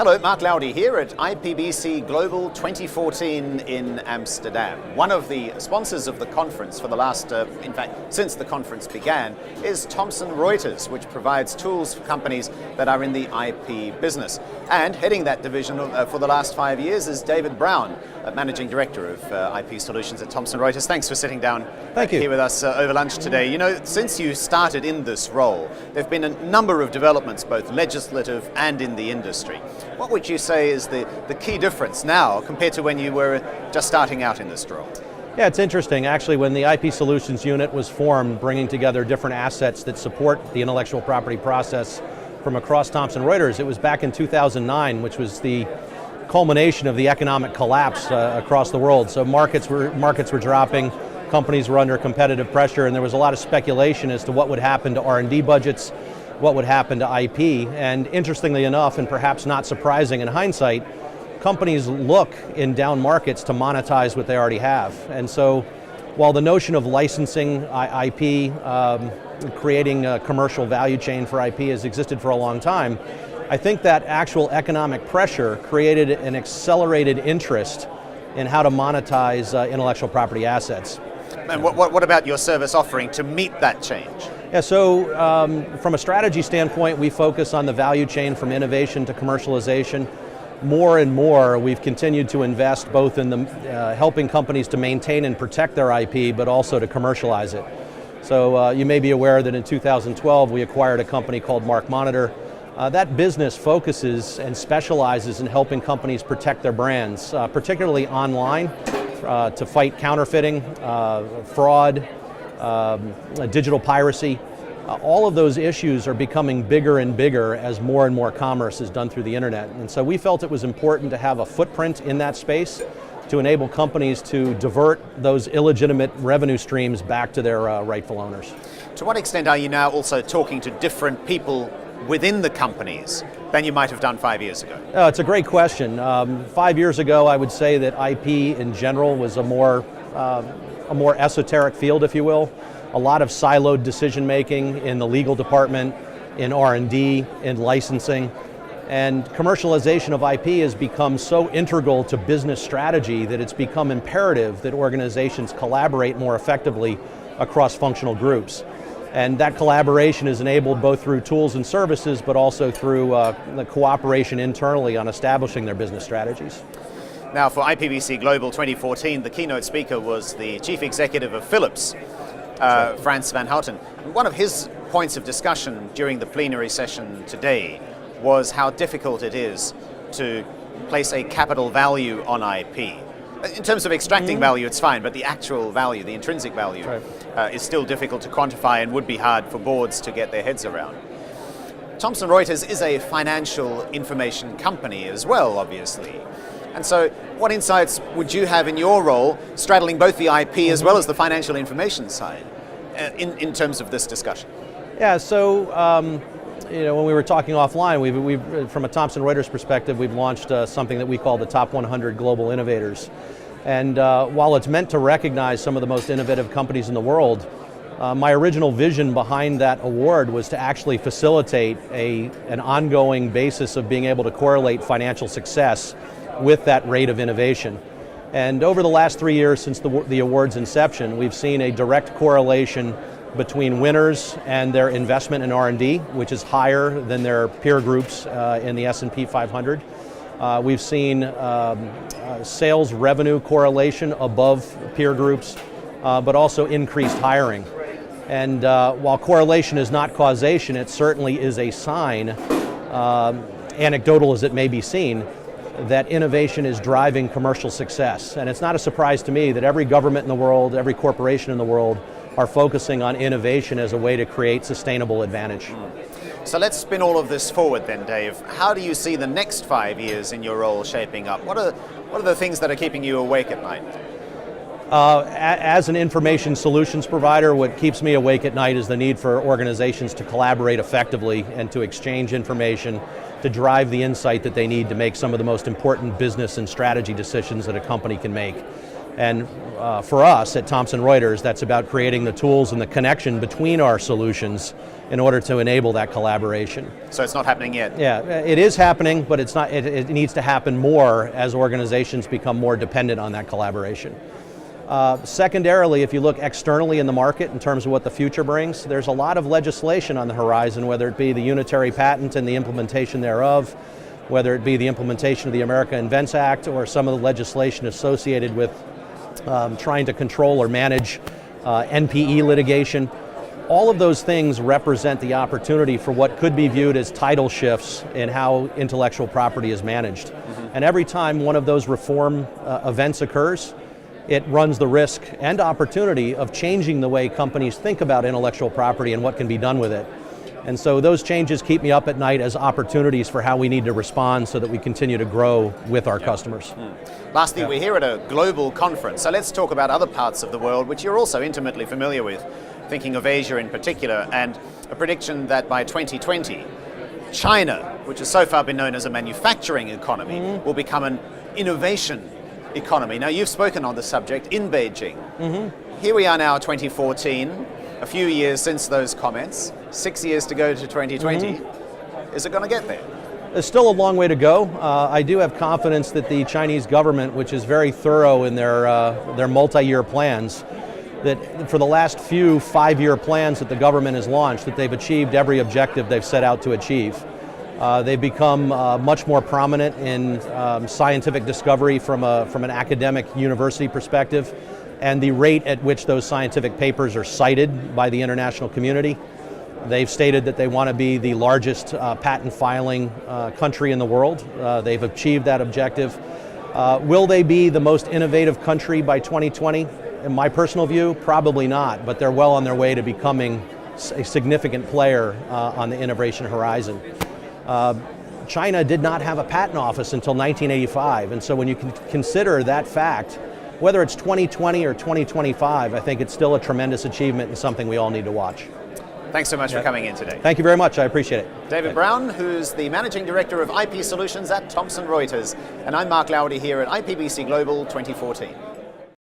Hello, Mark Laudy here at IPBC Global 2014 in Amsterdam. One of the sponsors of the conference for the last, in fact, since the conference began, is Thomson Reuters, which provides tools for companies that are in the IP business. And heading that division for the last 5 years is David Brown, Managing Director of IP Solutions at Thomson Reuters. Thanks for sitting down here with us over lunch today. You know, since you started in this role, there have been a number of developments, both legislative and in the industry. What would you say is the key difference now compared to when you were just starting out in this role? Yeah, it's interesting. Actually, when the IP Solutions unit was formed, bringing together different assets that support the intellectual property process from across Thomson Reuters, it was back in 2009, which was the culmination of the economic collapse across the world. So markets were dropping, companies were under competitive pressure, and there was a lot of speculation as to what would happen to R&D budgets, what would happen to IP. And interestingly enough, and perhaps not surprising in hindsight, companies look in down markets to monetize what they already have. And so while the notion of licensing IP, creating a commercial value chain for IP has existed for a long time, I think that actual economic pressure created an accelerated interest in how to monetize intellectual property assets. And what about your service offering to meet that change? Yeah, so from a strategy standpoint, we focus on the value chain from innovation to commercialization. More and more, we've continued to invest both in the helping companies to maintain and protect their IP, but also to commercialize it. So you may be aware that in 2012, we acquired a company called MarkMonitor. That business focuses and specializes in helping companies protect their brands, particularly online, to fight counterfeiting, fraud, digital piracy. All of those issues are becoming bigger and bigger as more and more commerce is done through the internet. And so we felt it was important to have a footprint in that space to enable companies to divert those illegitimate revenue streams back to their rightful owners. To what extent are you now also talking to different people within the companies than you might have done 5 years ago? It's a great question. 5 years ago, I would say that IP in general was a more esoteric field, if you will. A lot of siloed decision making in the legal department, in R&D, in licensing. And commercialization of IP has become so integral to business strategy that it's become imperative that organizations collaborate more effectively across functional groups. And that collaboration is enabled both through tools and services, but also through the cooperation internally on establishing their business strategies. Now, for IPBC Global 2014, the keynote speaker was the Chief Executive of Philips, Frans van Houten. One of his points of discussion during the plenary session today was how difficult it is to place a capital value on IP. In terms of extracting value, it's fine, but the actual value, the intrinsic value, is still difficult to quantify and would be hard for boards to get their heads around. Thomson Reuters is a financial information company as well, obviously. And so what insights would you have in your role, straddling both the IP as well as the financial information side, in terms of this discussion? Yeah, so you know, when we were talking offline, we've from a Thomson Reuters perspective, we've launched something that we call the Top 100 Global Innovators. And while it's meant to recognize some of the most innovative companies in the world, my original vision behind that award was to actually facilitate an ongoing basis of being able to correlate financial success with that rate of innovation. And over the last 3 years since the award's inception, we've seen a direct correlation between winners and their investment in R&D, which is higher than their peer groups in the S&P 500. We've seen sales revenue correlation above peer groups, but also increased hiring. And while correlation is not causation, it certainly is a sign, anecdotal as it may be seen, that innovation is driving commercial success. And it's not a surprise to me that every government in the world, every corporation in the world are focusing on innovation as a way to create sustainable advantage. So let's spin all of this forward then, Dave. How do you see the next 5 years in your role shaping up? What are the things that are keeping you awake at night? As an information solutions provider, what keeps me awake at night is the need for organizations to collaborate effectively and to exchange information to drive the insight that they need to make some of the most important business and strategy decisions that a company can make. And for us at Thomson Reuters, that's about creating the tools and the connection between our solutions in order to enable that collaboration. So it's not happening yet? Yeah, it is happening, but it's not. It needs to happen more as organizations become more dependent on that collaboration. Secondarily, if you look externally in the market in terms of what the future brings, there's a lot of legislation on the horizon, whether it be the unitary patent and the implementation thereof, whether it be the implementation of the America Invents Act or some of the legislation associated with trying to control or manage NPE litigation. All of those things represent the opportunity for what could be viewed as tidal shifts in how intellectual property is managed. Mm-hmm. And every time one of those reform events occurs, it runs the risk and opportunity of changing the way companies think about intellectual property and what can be done with it. And so those changes keep me up at night as opportunities for how we need to respond so that we continue to grow with our customers. Lastly, we're here at a global conference, so let's talk about other parts of the world which you're also intimately familiar with, thinking of Asia in particular, and a prediction that by 2020, China, which has so far been known as a manufacturing economy, will become an innovation economy. Now, you've spoken on the subject in Beijing. Here we are now, 2014, a few years since those comments, 6 years to go to 2020. Is it going to get there? There's still a long way to go. I do have confidence that the Chinese government, which is very thorough in their multi-year plans, that for the last few 5-year plans that the government has launched, that they've achieved every objective they've set out to achieve. They've become much more prominent in scientific discovery from an academic university perspective, and the rate at which those scientific papers are cited by the international community. They've stated that they want to be the largest patent filing country in the world. They've achieved that objective. Will they be the most innovative country by 2020? In my personal view, probably not, but they're well on their way to becoming a significant player on the innovation horizon. China did not have a patent office until 1985, and so when you consider that fact, whether it's 2020 or 2025, I think it's still a tremendous achievement and something we all need to watch. Thanks so much for coming in today. Thank you very much, I appreciate it. David Brown, who's the Managing Director of IP Solutions at Thomson Reuters, and I'm Mark Lowdy here at IPBC Global 2014.